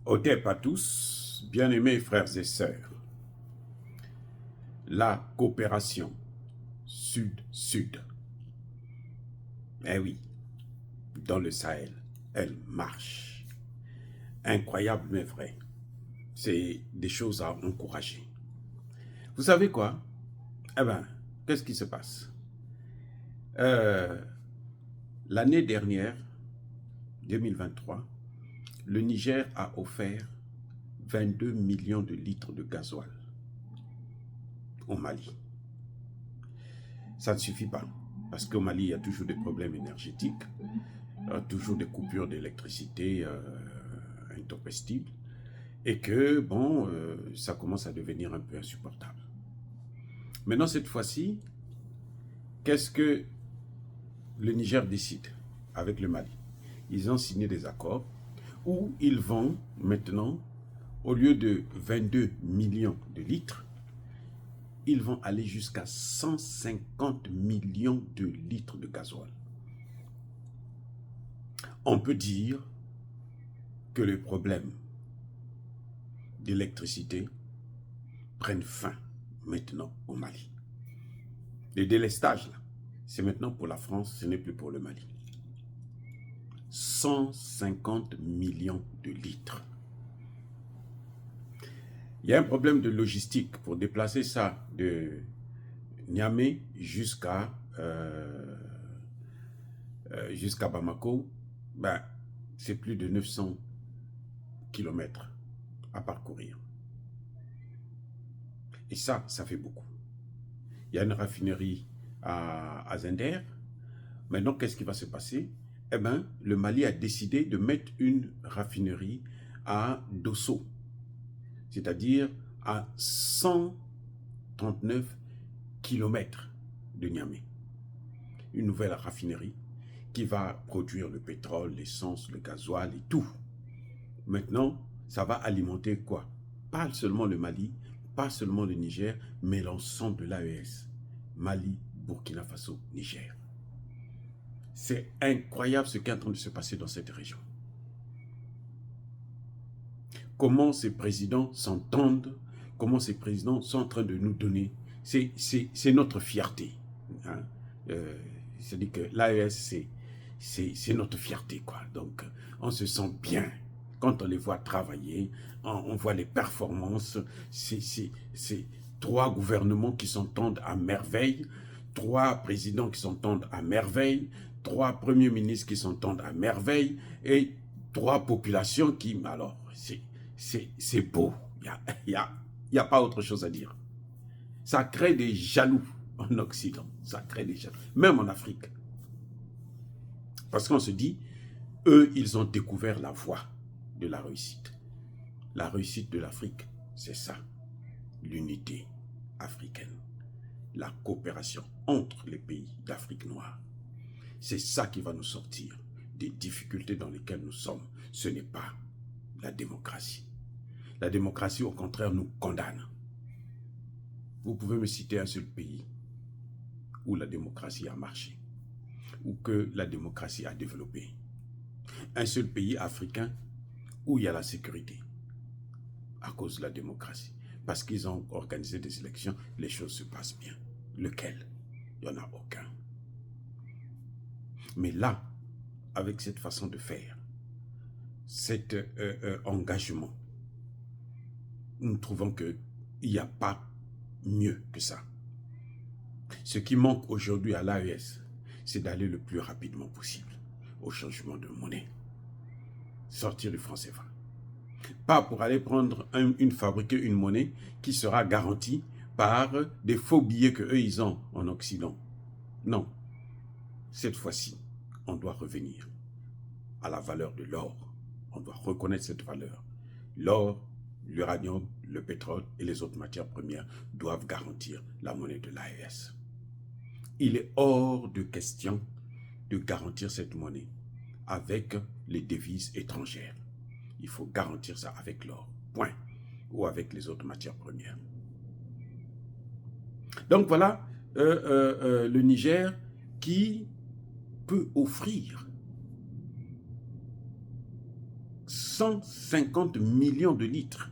Otep à tous, bien-aimés frères et sœurs, la coopération Sud-Sud, eh oui, dans le Sahel, elle marche. Incroyable mais vrai. C'est des choses à encourager. Vous savez quoi? Eh bien, qu'est-ce qui se passe? Euh, L'année dernière, 2023, le Niger a offert 22 millions de litres de gasoil au Mali. Ça ne suffit pas, parce qu'au Mali, il y a toujours des problèmes énergétiques, toujours des coupures d'électricité intempestibles, et que, bon, ça commence à devenir un peu insupportable. Maintenant, cette fois-ci, qu'est-ce que le Niger décide avec le Mali? Ils ont signé des accords où ils vont maintenant, au lieu de 22 millions de litres, ils vont aller jusqu'à 150 millions de litres de gasoil. On peut dire que les problèmes d'électricité prennent fin maintenant au Mali. Le délestage, là, c'est maintenant pour la France, ce n'est plus pour le Mali. 150 millions de litres. Il y a un problème de logistique pour déplacer ça de Niamey jusqu'à Bamako. Ben, c'est plus de 900 km à parcourir. Et ça fait beaucoup. Il y a une raffinerie à Zender. Maintenant, qu'est-ce qui va se passer? Eh bien, le Mali a décidé de mettre une raffinerie à Dosso, c'est-à-dire à 139 km de Niamey. Une nouvelle raffinerie qui va produire le pétrole, l'essence, le gasoil et tout. Maintenant, ça va alimenter quoi? Pas seulement le Mali, pas seulement le Niger, mais l'ensemble de l'AES. Mali, Burkina Faso, Niger. C'est incroyable ce qui est en train de se passer dans cette région. Comment ces présidents s'entendent, comment ces présidents sont en train de nous donner, c'est notre fierté. Hein? C'est-à-dire que l'AES, c'est notre fierté, quoi. Donc, on se sent bien quand on les voit travailler, on voit les performances. C'est 3 gouvernements qui s'entendent à merveille, 3 présidents qui s'entendent à merveille, 3 premiers ministres qui s'entendent à merveille, et 3 populations qui, alors, c'est beau. Il y a pas autre chose à dire. Ça crée des jaloux en Occident. Ça crée des jaloux. Même en Afrique. Parce qu'on se dit, eux, ils ont découvert la voie de la réussite. La réussite de l'Afrique, c'est ça. L'unité africaine. La coopération entre les pays d'Afrique noire. C'est ça qui va nous sortir des difficultés dans lesquelles nous sommes. Ce n'est pas la démocratie. La démocratie, au contraire, nous condamne. Vous pouvez me citer un seul pays où la démocratie a marché, où que la démocratie a développé. Un seul pays africain où il y a la sécurité à cause de la démocratie. Parce qu'ils ont organisé des élections, les choses se passent bien. Lequel? Il n'y en a aucun. Mais là, avec cette façon de faire, cet engagement, nous trouvons qu'il n'y a pas mieux que ça. Ce qui manque aujourd'hui à l'AES, c'est d'aller le plus rapidement possible au changement de monnaie. Sortir du franc CFA. Pas pour aller fabriquer une monnaie qui sera garantie par des faux billets qu'eux ils ont en Occident. Non. Cette fois-ci, on doit revenir à la valeur de l'or. On doit reconnaître cette valeur. L'or, l'uranium, le pétrole et les autres matières premières doivent garantir la monnaie de l'AES. Il est hors de question de garantir cette monnaie avec les devises étrangères. Il faut garantir ça avec l'or, point, ou avec les autres matières premières. Donc voilà, le Niger qui peut offrir 150 millions de litres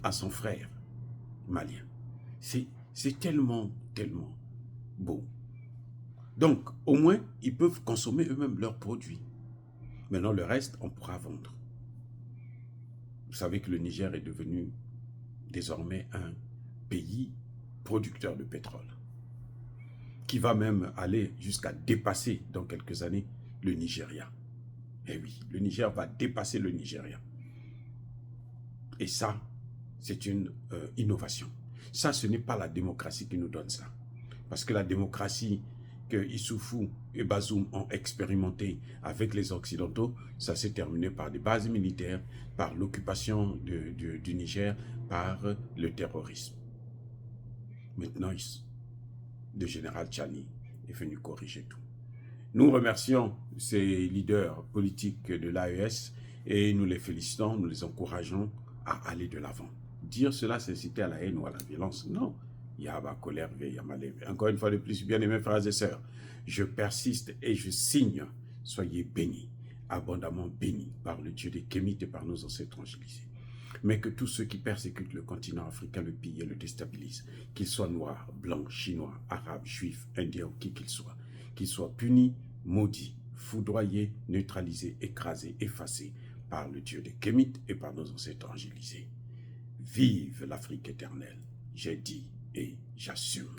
à son frère malien. C'est tellement, tellement beau. Donc, au moins, ils peuvent consommer eux-mêmes leurs produits. Maintenant, le reste, on pourra vendre. Vous savez que le Niger est devenu désormais un pays producteur de pétrole, qui va même aller jusqu'à dépasser dans quelques années le Nigeria. Eh oui, le Niger va dépasser le Nigeria. Et ça, c'est une innovation. Ça, ce n'est pas la démocratie qui nous donne ça. Parce que la démocratie que Issoufou et Bazoum ont expérimenté avec les Occidentaux, ça s'est terminé par des bases militaires, par l'occupation du Niger, par le terrorisme. Maintenant, le général Tchani est venu corriger tout. Nous remercions ces leaders politiques de l'AES et nous les félicitons, nous les encourageons à aller de l'avant. Dire cela, c'est inciter à la haine ou à la violence. Non. Yaba colère, Yamaleve. Encore une fois de plus, bien-aimés frères et sœurs, je persiste et je signe. Soyez bénis, abondamment bénis par le Dieu des Kémites et par nos ancêtres angélisés. Mais que tous ceux qui persécutent le continent africain le pillent et le déstabilisent, qu'ils soient noirs, blancs, chinois, arabes, juifs, indiens ou qui qu'ils soient punis, maudits, foudroyés, neutralisés, écrasés, effacés par le Dieu des Kémites et par nos ancêtres angélisés. Vive l'Afrique éternelle, j'ai dit et j'assume.